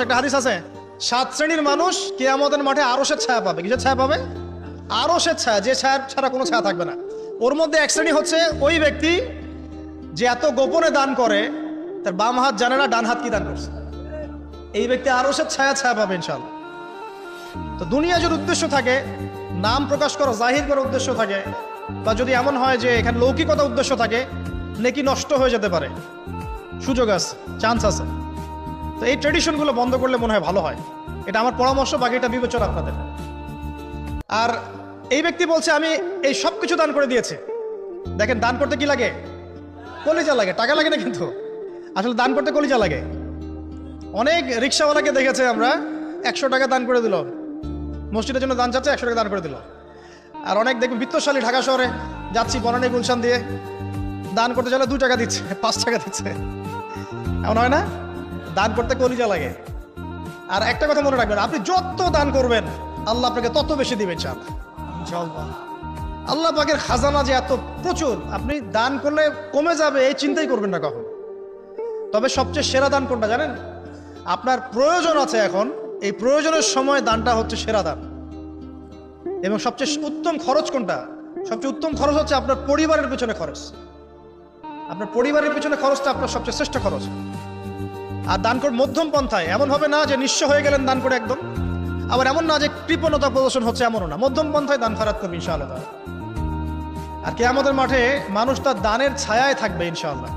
একটা হাদিস আছে, 7 শ্রেণীর মানুষ কিয়ামতের মাঠে আরশের ছায়া পাবে। কিসের ছায়া পাবে? আরশের ছায়া, যে ছায়া ছাড়া কোনো ছায়া থাকবে না। ওর মধ্যে এক শ্রেণী হচ্ছে ওই ব্যক্তি যে এত গোপনে দান করে তার বাম হাত জানে না ডান হাত কি দান করছে। এই ব্যক্তি আরশের ছায়া পাবে ইনশাআল্লাহ। তো দুনিয়া যদি উদ্দেশ্য থাকে, নাম প্রকাশ করা জাহির করার উদ্দেশ্য থাকে, বা যদি এমন হয় যে এখানে লৌকিকতা উদ্দেশ্য থাকে, নেকি নষ্ট হয়ে যেতে পারে, সুযোগ আছে, চান্স আছে। তো এই ট্রেডিশনগুলো বন্ধ করলে মনে হয় ভালো হয়। এটা আমার পরামর্শ, বাকি এটা বিবেচনা আপনাদের। আর এই ব্যক্তি বলছে আমি এই সব কিছু দান করে দিয়েছে। দেখেন, দান করতে কি লাগে? কলিজা লাগে, টাকা লাগে না কিন্তু। আসলে দান করতে কলিজা লাগে। অনেক রিক্সাওয়ালাকে দেখেছে আমরা, 100 টাকা দান করে দিল, মসজিদের জন্য দান চাচ্ছে, 100 টাকা দান করে দিল। আর অনেক দেখবেন বিত্তশালী, ঢাকা শহরে যাচ্ছি বনানী গুলশান দিয়ে, দান করতে চাইলে 2 টাকা দিচ্ছে, 5 টাকা দিচ্ছে। এমন হয় না? দান করতে কলিজা লাগে। আর একটা কথা মনে রাখবেন, আপনি যত দান করবেন আল্লাহ আপনাকে তত বেশি দিবেন ইনশাআল্লাহ। আল্লাহ পাকের খাজানা যে এত প্রচুর, আপনি দান করলে কমে যাবে এই চিন্তাই করবেন না কখন। তবে সবচেয়ে সেরা দান কোনটা জানেন? আপনার প্রয়োজন আছে এখন, এই প্রয়োজনের সময় দানটা হচ্ছে সেরা দান। এবং সবচেয়ে উত্তম খরচ কোনটা? সবচেয়ে উত্তম খরচ হচ্ছে আপনার পরিবারের পিছনে খরচ। আপনার পরিবারের পিছনে খরচটা আপনার সবচেয়ে শ্রেষ্ঠ খরচ। আর দান করে মধ্যম পন্থায়, এমন হবে না যে নিঃস্ব হয়ে গেলেন দান করে একদম, আবার এমন না যে কৃপণতা প্রদর্শন হচ্ছে, এমনও না। মধ্যম পন্থায় দান খয়রাত করবে ইনশাআল্লাহ। আর কিয়ামতের মাঠে মানুষ তার দানের ছায়ায় থাকবে ইনশাআল্লাহ।